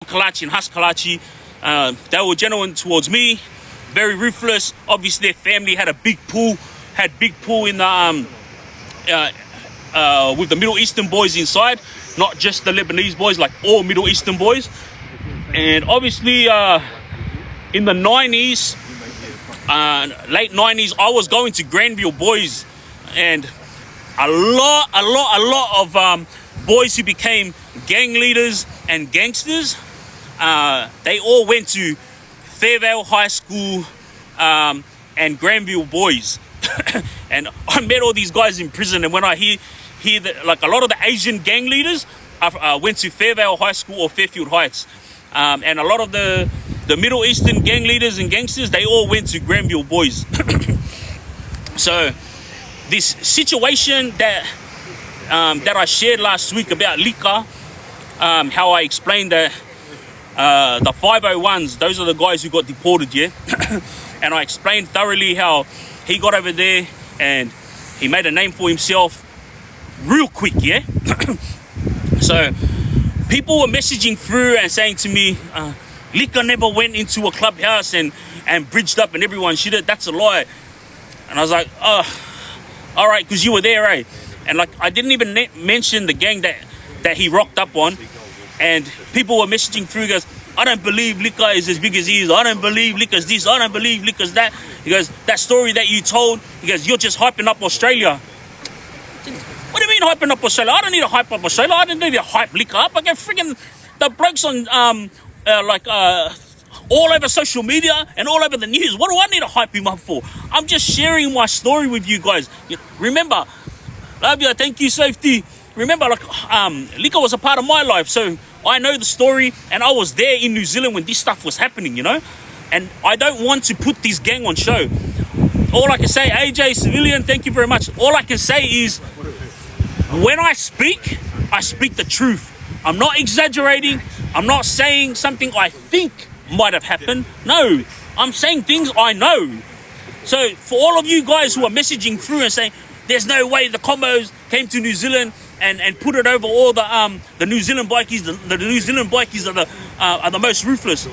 Kalachis and Kalachis. They were genuine towards me, very ruthless. Obviously, their family had a big pool, in the with the Middle Eastern boys inside, not just the Lebanese boys, like all Middle Eastern boys. And obviously, in the 90s, late 90s, I was going to Granville boys, and a lot of boys who became gang leaders and gangsters, they all went to Fairvale High School and Granville boys. And I met all these guys in prison, and when I hear that, like, a lot of the Asian gang leaders went to Fairvale High School or Fairfield Heights, and a lot of the Middle Eastern gang leaders and gangsters, they all went to Granville boys. So this situation that I shared last week about Lika, how I explained that the 501s, those are the guys who got deported, yeah? And I explained thoroughly how he got over there and he made a name for himself real quick, yeah? So people were messaging through and saying to me, Lika never went into a clubhouse and bridged up and everyone shit. That's a lie. And I was like, oh, all right, because you were there, eh? And like, I didn't even mention the gang that he rocked up on. And people were messaging through, goes, I don't believe Lika is as big as he is. I don't believe Lika's this. I don't believe Lika's that. He goes, that story that you told, he goes, you're just hyping up Australia. What do you mean hyping up Australia? I don't need to hype up Australia. I don't need to hype Lika up. I get freaking the blokes on all over social media and all over the news. What do I need to hype him up for? I'm just sharing my story with you guys. Remember, love you, thank you, safety. Remember, like, Lika was a part of my life, so I know the story, and I was there in New Zealand when this stuff was happening, you know? And I don't want to put this gang on show. All I can say, AJ, civilian, thank you very much. All I can say is, when I speak the truth. I'm not exaggerating. I'm not saying something I think might have happened. No, I'm saying things I know. So for all of you guys who are messaging through and saying, there's no way the combos came to New Zealand and put it over all the New Zealand bikies. The New Zealand bikies are the most ruthless.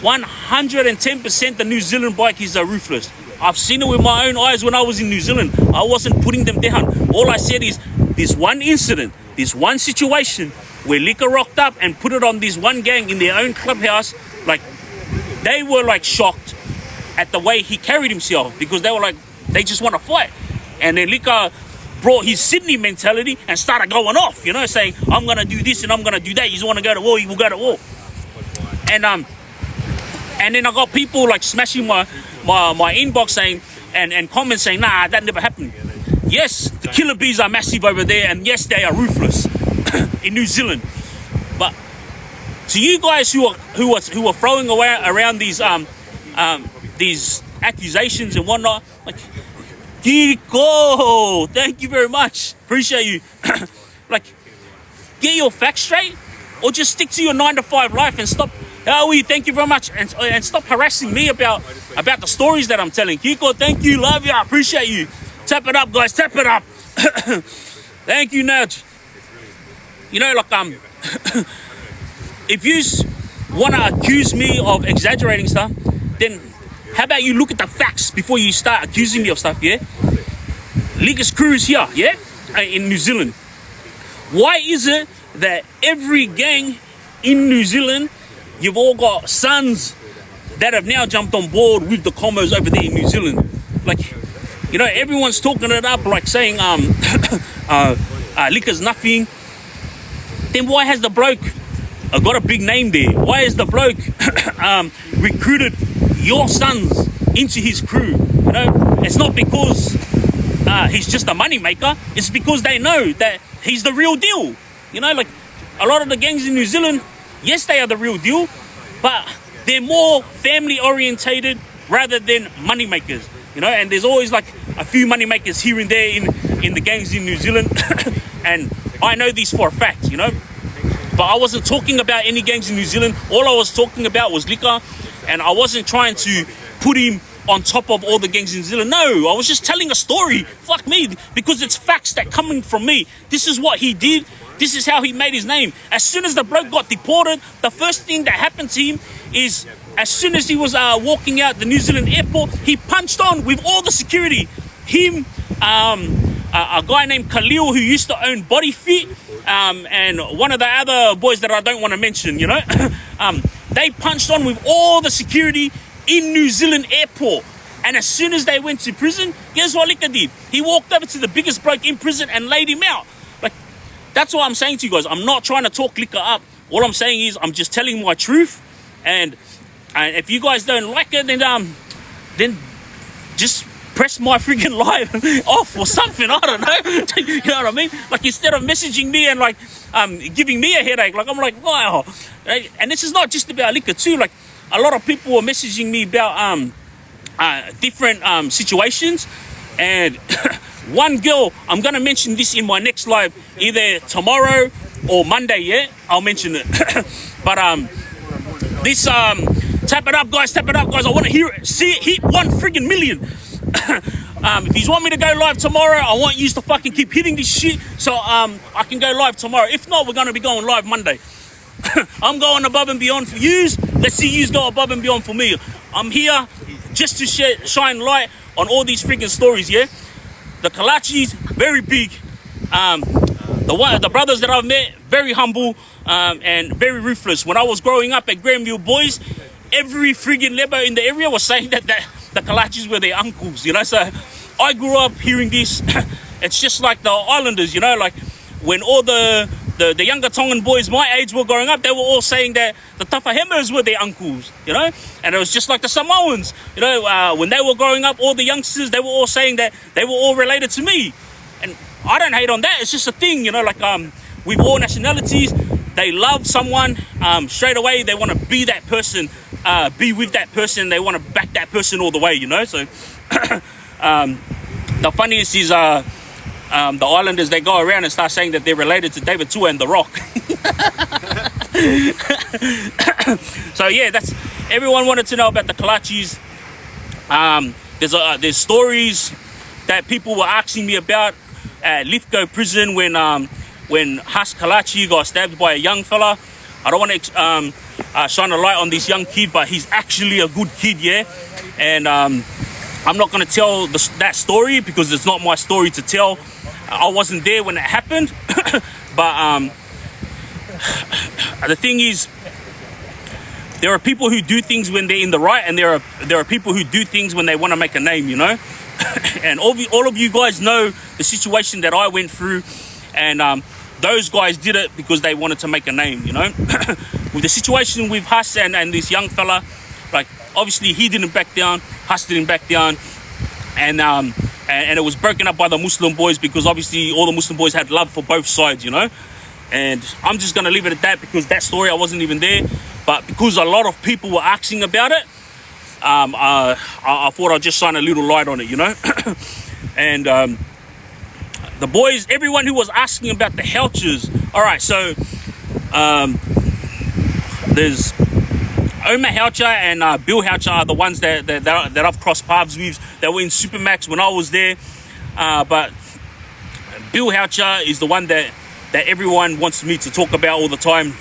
110% the New Zealand bikies are ruthless. I've seen it with my own eyes when I was in New Zealand. I wasn't putting them down. All I said is this one incident, this one situation where Lika rocked up and put it on this one gang in their own clubhouse. Like, they were like shocked at the way he carried himself, because they were like, they just want to fight. And then Lika brought his Sydney mentality and started going off, you know, saying, I'm going to do this and I'm going to do that. You want to go to war, you will go to war. And then I got people like smashing my inbox saying, and comments saying, nah, that never happened. Yes, the killer bees are massive over there, and yes, they are ruthless in New Zealand. But to you guys who are throwing around these accusations and whatnot, like, Kiko, thank you very much, appreciate you. Like, get your facts straight, or just stick to your 9-to-5 life and stop. Howie, thank you very much, and stop harassing me about the stories that I'm telling. Kiko, thank you, love you, I appreciate you. Tap it up, guys, tap it up. Thank you, Nudge. You know, like, if you want to accuse me of exaggerating stuff, then how about you look at the facts before you start accusing me of stuff, yeah? Lika's crew is here, yeah? In New Zealand. Why is it that every gang in New Zealand, you've all got sons that have now jumped on board with the combos over there in New Zealand? Like, you know, everyone's talking it up, like saying, Lika's nothing. Then why has the bloke got a big name there? Why has the bloke recruited your sons into his crew? You know, it's not because he's just a money maker. It's because they know that he's the real deal. You know, like, a lot of the gangs in New Zealand, yes, they are the real deal, but they're more family orientated rather than money makers. You know, and there's always like a few money makers here and there in the gangs in New Zealand. And I know this for a fact, you know. But I wasn't talking about any gangs in New Zealand. All I was talking about was Lika. And I wasn't trying to put him on top of all the gangs in New Zealand. No, I was just telling a story. Fuck me. Because it's facts that coming from me. This is what he did. This is how he made his name. As soon as the bloke got deported, the first thing that happened to him is, as soon as he was walking out the New Zealand airport, he punched on with all the security. Him, a guy named Khalil who used to own Body Fit, and one of the other boys that I don't want to mention, you know. They punched on with all the security in New Zealand airport. And as soon as they went to prison, guess what Lika did? He walked over to the biggest bloke in prison and laid him out. Like, that's what I'm saying to you guys. I'm not trying to talk Lika up. All I'm saying is I'm just telling my truth. And if you guys don't like it, then just press my freaking live off or something. I don't know. You know what I mean? Like, instead of messaging me and like giving me a headache, like I'm like, wow. And this is not just about Lika too. Like, a lot of people were messaging me about different situations, and one girl, I'm gonna mention this in my next live, either tomorrow or Monday. Yeah, I'll mention it. But this tap it up guys, I want to hear it, see it hit 1 friggin' million. If you want me to go live tomorrow, I want you to fucking keep hitting this shit so I can go live tomorrow. If not, we're gonna be going live Monday. I'm going above and beyond for yous. Let's see yous go above and beyond for me. I'm here just to shine light on all these freaking stories, yeah? The Kalachis, very big. The brothers that I've met, very humble and very ruthless. When I was growing up at Grandview Boys, every friggin' Lebo in the area was saying that the Kalachis were their uncles, you know? So I grew up hearing this. It's just like the Islanders, you know? Like, when all the younger Tongan boys my age were growing up, they were all saying that the Tafahemers were their uncles, you know? And it was just like the Samoans, you know, when they were growing up, all the youngsters, they were all saying that they were all related to me. And I don't hate on that. It's just a thing, you know, like with all nationalities, they love someone straight away. They want to be that person, be with that person. They want to back that person all the way, you know? So the funniest is the Islanders, they go around and start saying that they're related to David Tua and The Rock. So yeah, that's everyone wanted to know about the Kalachis. There's stories that people were asking me about at Lithgow prison when Hus Kalachi got stabbed by a young fella. I don't want to shine a light on this young kid, but he's actually a good kid, yeah. And I'm not going to tell that story because it's not my story to tell. I wasn't there when it happened. But the thing is, there are people who do things when they're in the right, and there are people who do things when they want to make a name, you know. And all of you guys know the situation that I went through, and those guys did it because they wanted to make a name, you know. With the situation with Hus and this young fella, like, obviously he didn't back down, Hus didn't back down, and it was broken up by the Muslim boys because obviously all the Muslim boys had love for both sides, you know. And I'm just going to leave it at that because that story, I wasn't even there. But because a lot of people were asking about it, I thought I'd just shine a little light on it, you know. And the boys, everyone who was asking about the Houchers. All right, so there's Omar Houcher and Bill Houcher are the ones that I've crossed paths with. They were in Supermax when I was there. But Bill Houcher is the one that everyone wants me to talk about all the time.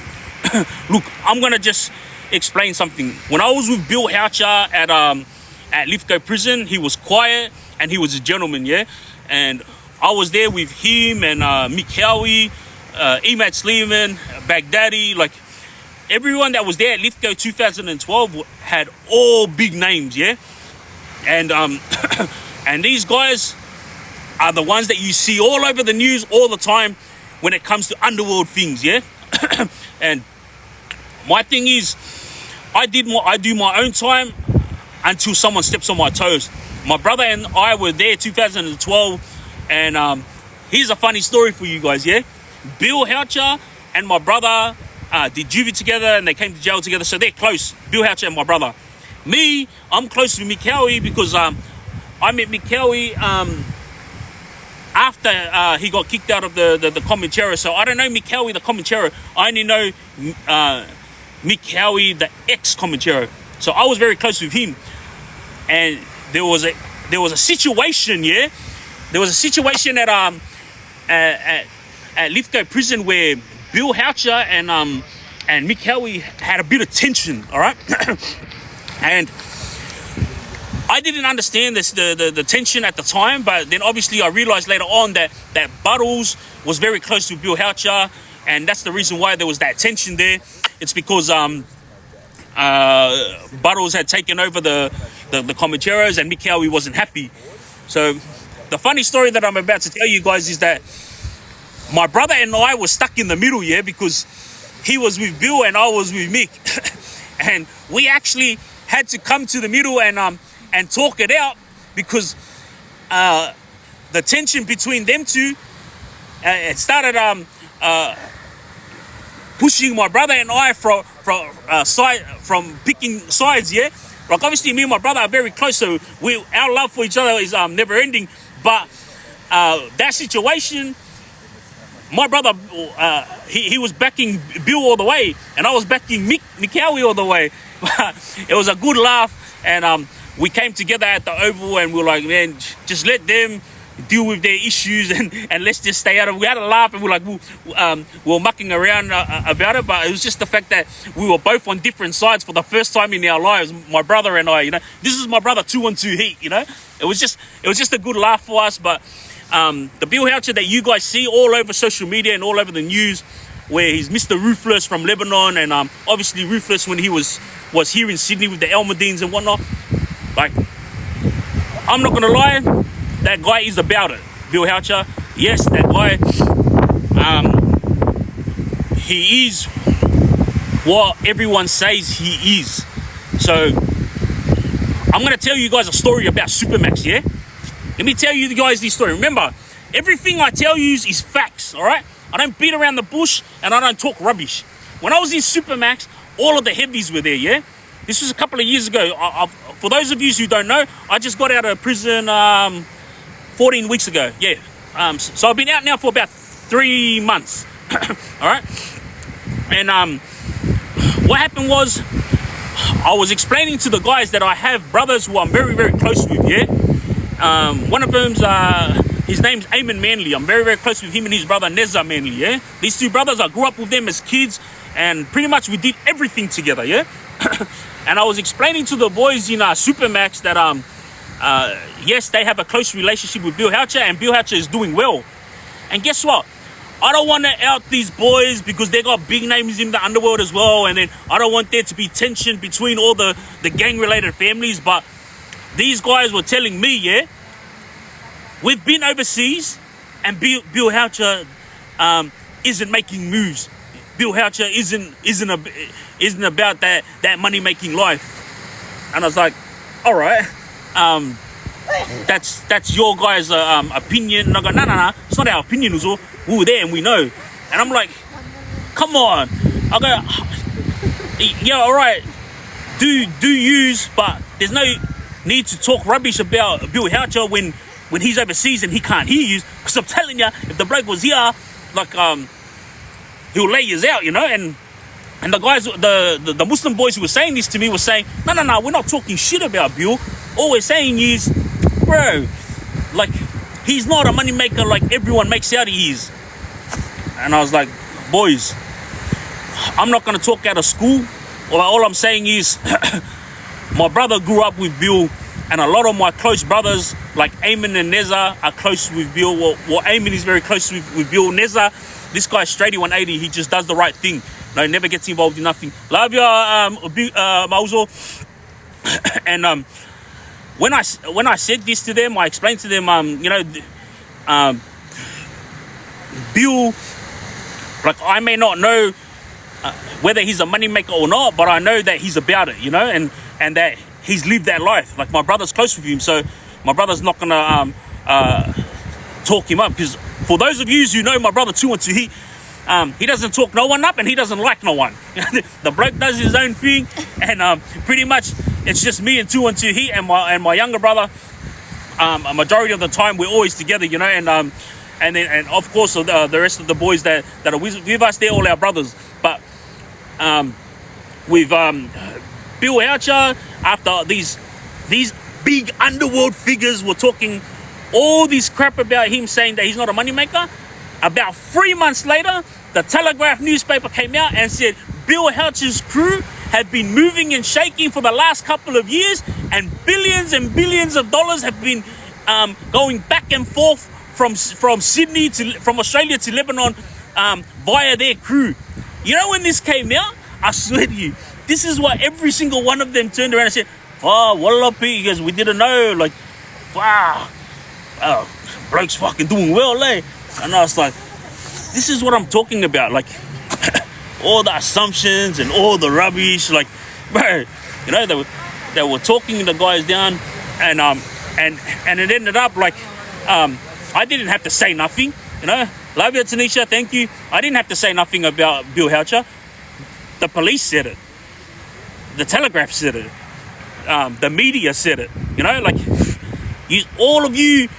Look, I'm going to just explain something. When I was with Bill Houcher at Lithgow prison, he was quiet and he was a gentleman, yeah? And I was there with him and Mick Howie, Emad Sleeman, Baghdadi, like everyone that was there at Lithgow 2012 had all big names, yeah? And and these guys are the ones that you see all over the news all the time when it comes to underworld things, yeah? And my thing is, I do my own time until someone steps on my toes. My brother and I were there 2012, and here's a funny story for you guys, yeah? Bill Houcher and my brother did juvie together, and they came to jail together, so they're close, Bill Houcher and my brother. Me, I'm close with Mick Howie because I met Mick Howie after he got kicked out of the Comanchero. So I don't know Mick Howie, the Comanchero. I only know Mick Howie, the ex-Comanchero. So I was very close with him. And there was a situation, yeah? There was a situation at at Lithgow prison where Bill Houcher and Mick Howie had a bit of tension, all right? And I didn't understand this, the tension at the time, but then obviously I realized later on that Buttles was very close to Bill Houcher, and that's the reason why there was that tension there. It's because Buttles had taken over the Comancheros and Mick Howie wasn't happy. So the funny story that I'm about to tell you guys is that my brother and I were stuck in the middle, yeah, because he was with Bill and I was with Mick. And we actually had to come to the middle and talk it out, because the tension between them two, it started pushing my brother and I from picking sides, yeah. Like obviously me and my brother are very close, so our love for each other is never ending. But that situation, my brother, he was backing Bill all the way, and I was backing Mick Howie all the way. It was a good laugh, and we came together at the Oval, and we were like, man, just let them deal with their issues, and let's just stay out of it. We had a laugh, and we were mucking around about it, but it was just the fact that we were both on different sides for the first time in our lives, my brother and I, you know. This is my brother 2-on-2 Heat, you know. It was just a good laugh for us. But the Bill Houcher that you guys see all over social media and all over the news, where he's Mr. Ruthless from Lebanon, and obviously Ruthless when he was here in Sydney with the Almadines and whatnot. Like, I'm not gonna lie, that guy is about it, Bill Houcher. Yes, that guy, he is what everyone says he is. So I'm gonna tell you guys a story about Supermax, yeah? Let me tell you guys this story. Remember, everything I tell you is facts, all right? I don't beat around the bush, and I don't talk rubbish. When I was in Supermax, all of the heavies were there, yeah? This was a couple of years ago. For those of you who don't know, I just got out of prison 14 weeks ago, yeah. So I've been out now for about 3 months, all right? And what happened was, I was explaining to the guys that I have brothers who I'm very, very close with, yeah? One of them's, his name's Eamon Manley. I'm very, very close with him and his brother Neza Manley, yeah? These two brothers, I grew up with them as kids, and pretty much we did everything together, yeah? And I was explaining to the boys in Supermax that, yes, they have a close relationship with Bill Houcher, and Bill Houcher is doing well. And guess what? I don't want to out these boys because they got big names in the underworld as well, and then I don't want there to be tension between all the gang-related families. But these guys were telling me, yeah, we've been overseas, and Bill Houcher isn't making moves. Bill Houcher isn't about that money-making life. And I was like, all right, that's your guys' opinion. And I go, no, it's not our opinion, Uzo. We were there and we know. And I'm like, come on. I go, yeah, all right, do use, but there's no need to talk rubbish about Bill Houcher when he's overseas and he can't hear you. Because I'm telling you, if the bloke was here, like, he'll lay you out, you know. And the guys, the Muslim boys who were saying this to me were saying, no, we're not talking shit about Bill. All we're saying is, bro, like, he's not a money maker like everyone makes out he is. And I was like, boys, I'm not going to talk out of school. All I'm saying is, my brother grew up with Bill, and a lot of my close brothers, like Eamon and Neza, are close with Bill. Well, Eamon is very close with Bill. Neza, this guy's straight 180. He just does the right thing. No, never gets involved in nothing. Love you, Mauzo. And when I said this to them, I explained to them, you know, Bill, like, I may not know whether he's a moneymaker or not, but I know that he's about it, you know, and that he's lived that life. Like, my brother's close with him, so my brother's not gonna talk him up. Because for those of you who know my brother 2-on-2, he doesn't talk no one up, and he doesn't like no one. The bloke does his own thing, and pretty much it's just me and 2-on-2 Heat and my younger brother. A majority of the time we're always together, you know, and of course the rest of the boys that are with us, they're all our brothers. But with Bill Houcher, after these big underworld figures were talking all this crap about him, saying that he's not a moneymaker, About 3 months later, the Telegraph newspaper came out and said Bill Houcher's crew have been moving and shaking for the last couple of years, and billions of dollars have been going back and forth from Sydney from Australia to Lebanon via their crew. You know, when this came out, I swear to you, this is what every single one of them turned around and said, "Oh, Wallah P," because we didn't know, like, wow, bloke's fucking doing well, eh? And I was like, this is what I'm talking about, like, all the assumptions and all the rubbish, like, bro, you know, they were talking the guys down, and it ended up like, I didn't have to say nothing, you know. Love you, Tanisha, thank you. I didn't have to say nothing about Bill Houcher. The police said it. The Telegraph said it. The media said it. You know, like, all of you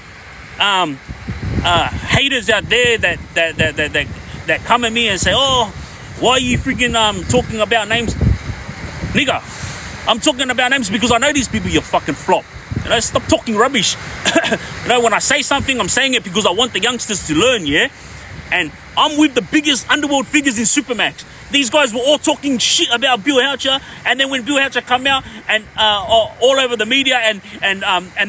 haters out there that come at me and say, "Oh, why are you freaking talking about names?" Nigga, I'm talking about names because I know these people, you fucking flop. You know, stop talking rubbish. You know, when I say something, I'm saying it because I want the youngsters to learn, yeah? And I'm with the biggest underworld figures in Supermax. These guys were all talking shit about Bill Houcher, and then when Bill Houcher come out and all over the media and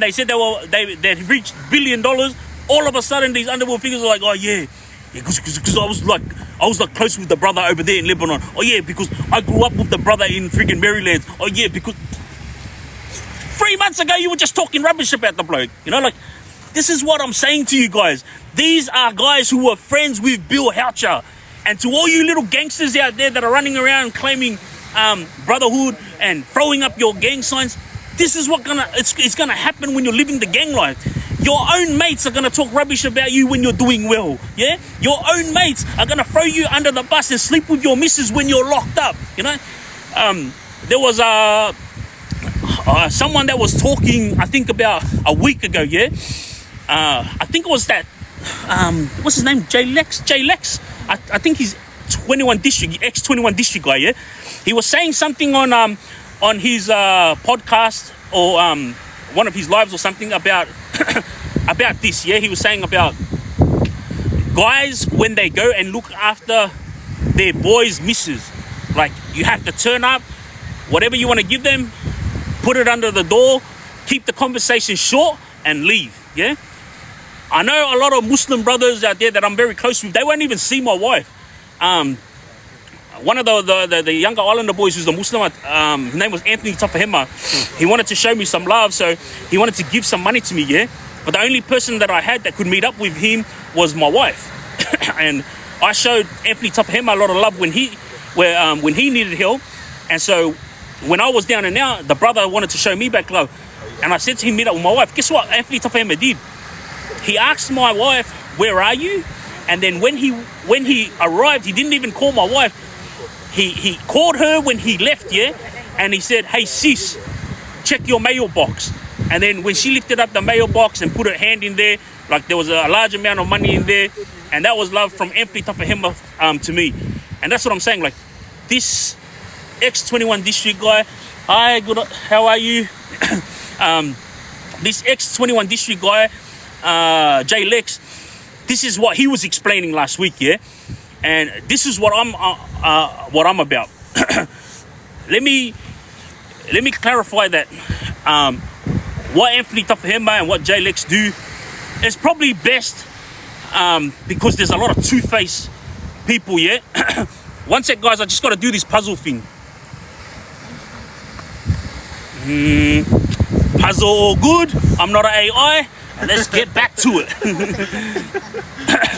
they said they'd reached $1 billion, all of a sudden these underworld figures are like, "Oh yeah, because I was like close with the brother over there in Lebanon. Oh yeah, because I grew up with the brother in freaking Maryland. Oh yeah, because 3 months ago you were just talking rubbish about the bloke." You know, like, this is what I'm saying to you guys. These are guys who were friends with Bill Houcher. And to all you little gangsters out there that are running around claiming brotherhood and throwing up your gang signs, this is it's gonna happen when you're living the gang life. Your own mates are gonna talk rubbish about you when you're doing well, yeah? Your own mates are gonna throw you under the bus and sleep with your missus when you're locked up, you know? There was someone that was talking, I think about a week ago, yeah? I think it was that, what's his name? J Lex. I think he's 21 District, ex-21 District guy, yeah? He was saying something on his podcast or one of his lives or something about about this, yeah? He was saying about guys when they go and look after their boys' missus. Like, you have to turn up, whatever you want to give them, put it under the door, keep the conversation short and leave, yeah? I know a lot of Muslim brothers out there that I'm very close with, they won't even see my wife. One of the younger Islander boys who's a Muslim, his name was Anthony Tafahema. He wanted to show me some love, so he wanted to give some money to me, yeah? But the only person that I had that could meet up with him was my wife. And I showed Anthony Tafahema a lot of love when he needed help. And so when I was down and out, the brother wanted to show me back love. And I said to him, meet up with my wife. Guess what Anthony Tafahema did? He asked my wife, "Where are you?" And then when he arrived, he didn't even call my wife. He called her when he left, yeah? And he said, "Hey sis, check your mailbox." And then when she lifted up the mailbox and put her hand in there, like there was a large amount of money in there, and that was love from Anthony Tafahema to me. And that's what I'm saying, like, this ex-21 District guy, "Hi, good, how are you?" This ex-21 District guy, J Lex, this is what he was explaining last week, yeah? And this is what I'm about. Let me clarify that what Anthony Tafahema and what J Lex do is probably best because there's a lot of two-faced people, yeah? One sec, guys, I just got to do this puzzle thing. Puzzle all good. I'm not an AI. Let's get back to it.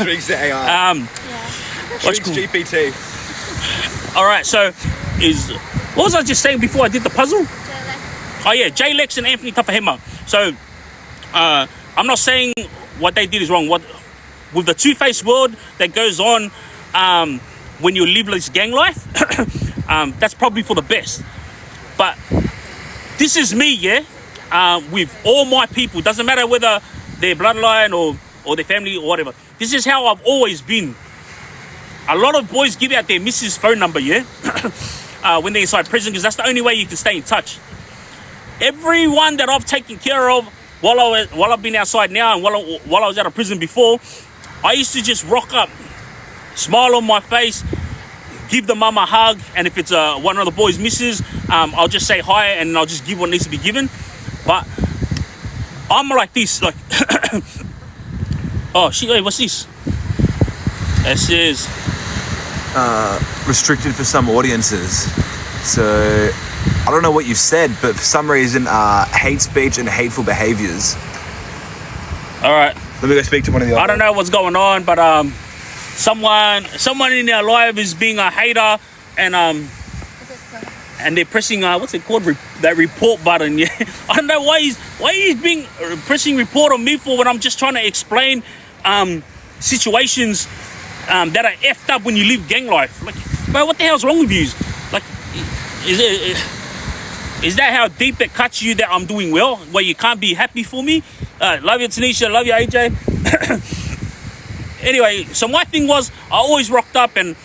Triggz the AI. Triggz cool? GPT. All right, so what was I just saying before I did the puzzle? Oh yeah, J Lex and Anthony Tafahema. So I'm not saying what they did is wrong. What with the two-faced world that goes on when you live this gang life, that's probably for the best. But this is me, yeah. With all my people, doesn't matter whether they're bloodline or their family or whatever. This is how I've always been. A lot of boys give out their missus' phone number, yeah, when they're inside prison, because that's the only way you can stay in touch. Everyone that I've taken care of while I've been outside now and while I was out of prison before, I used to just rock up, smile on my face, give the mum a hug, and if it's one of the boys misses, I'll just say hi and I'll just give what needs to be given. But I'm like this, like, oh shit, wait, what's this? It says restricted for some audiences. So I don't know what you've said, but for some reason, hate speech and hateful behaviors. All right. Let me go speak to one of the other. I don't know what's going on, but someone in their life is being a hater, and they're pressing what's it called, that report button. Yeah, I don't know why he's being pressing report on me for when I'm just trying to explain situations that are effed up when you live gang life. Like, bro, what the hell's wrong with you? Like, is that how deep it cuts you that I'm doing well, where you can't be happy for me? Love you, Tanisha. Love you, AJ. Anyway, so my thing was, I always rocked up and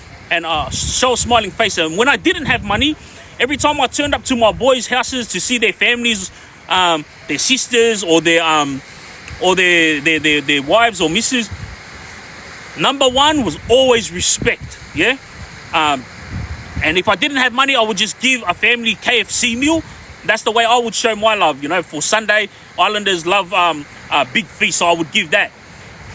show a smiling face. And when I didn't have money, every time I turned up to my boys' houses to see their families, their sisters or their wives or missus, number one was always respect. Yeah. And if I didn't have money, I would just give a family KFC meal. That's the way I would show my love. You know, for Sunday, Islanders love a big feast, so I would give that.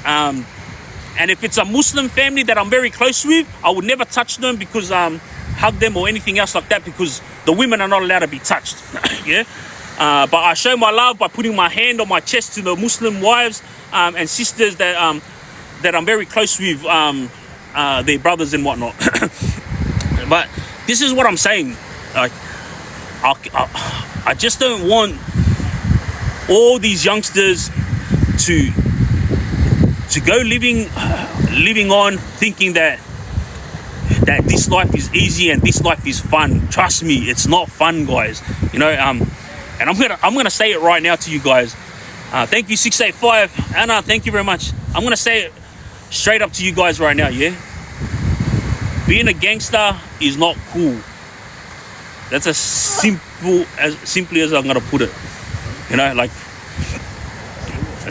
And if it's a Muslim family that I'm very close with, I would never touch them because hug them or anything else like that, because the women are not allowed to be touched. Yeah. But I show my love by putting my hand on my chest to the Muslim wives and sisters that I'm very close with, their brothers and whatnot. But this is what I'm saying. Like, I just don't want all these youngsters to go living on thinking that this life is easy and this life is fun. Trust me, it's not fun, guys. You know, and I'm gonna say it right now to you guys. Thank you, 685 Anna. Thank you very much. I'm gonna say it straight up to you guys right now. Yeah. Being a gangster is not cool. That's as simply as I'm gonna put it. You know, like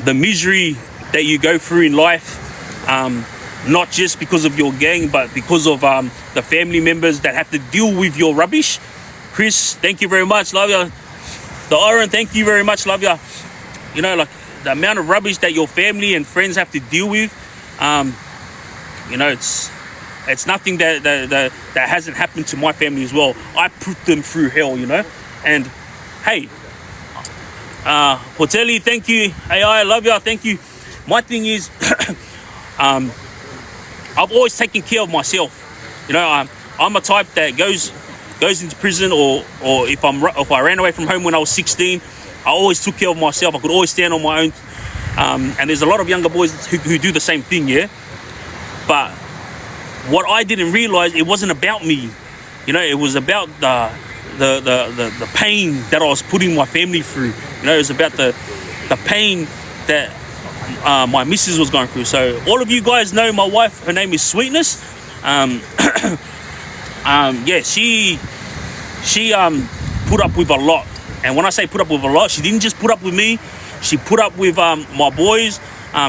the misery that you go through in life, not just because of your gang, but because of the family members that have to deal with your rubbish. Chris, thank you very much, love ya. The Oren, thank you very much, love ya. You know, like the amount of rubbish that your family and friends have to deal with, you know, it's nothing that hasn't happened to my family as well. I put them through hell, you know. And hey, Portelli, thank you. AI, love you, thank you. My thing is, I've always taken care of myself. You know, I'm a type that goes into prison, or if I ran away from home when I was 16, I always took care of myself. I could always stand on my own. And there's a lot of younger boys who do the same thing, yeah. But what I didn't realize, it wasn't about me. You know, it was about the pain that I was putting my family through. You know, it was about the pain that my missus was going through. So all of you guys know my wife. Her name is Sweetness. Yeah, she put up with a lot. And when I say put up with a lot, she didn't just put up with me. She put up with my boys.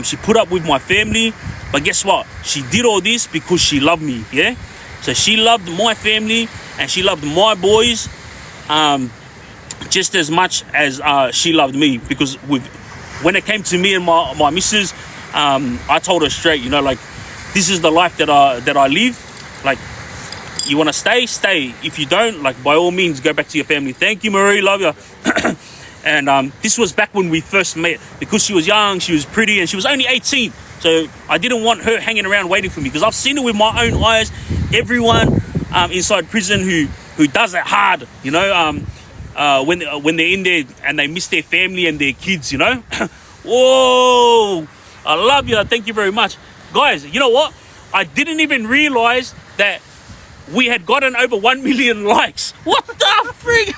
She put up with my family. But guess what? She did all this because she loved me, yeah? So she loved my family and she loved my boys just as much as she loved me. Because when it came to me and my missus, I told her straight, you know, like, this is the life that I live. Like, you want to stay. If you don't, like, by all means, go back to your family. Thank you, Marie. Love you. And this was back when we first met, because she was young, she was pretty, and she was only 18. So I didn't want her hanging around waiting for me, because I've seen it with my own eyes. Everyone inside prison who does it hard, you know, when they're in there and they miss their family and their kids, you know. Whoa, I love you. Thank you very much. Guys, you know what? I didn't even realize that we had gotten over 1 million likes. What the frig?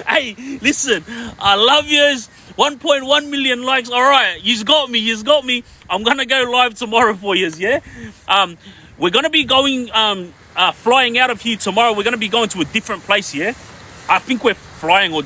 Hey, listen, I love yous. 1.1 million likes. All right, you've got me. I'm gonna go live tomorrow for yous, yeah? We're gonna be going flying out of here tomorrow. We're gonna be going to a different place, yeah? I think we're flying or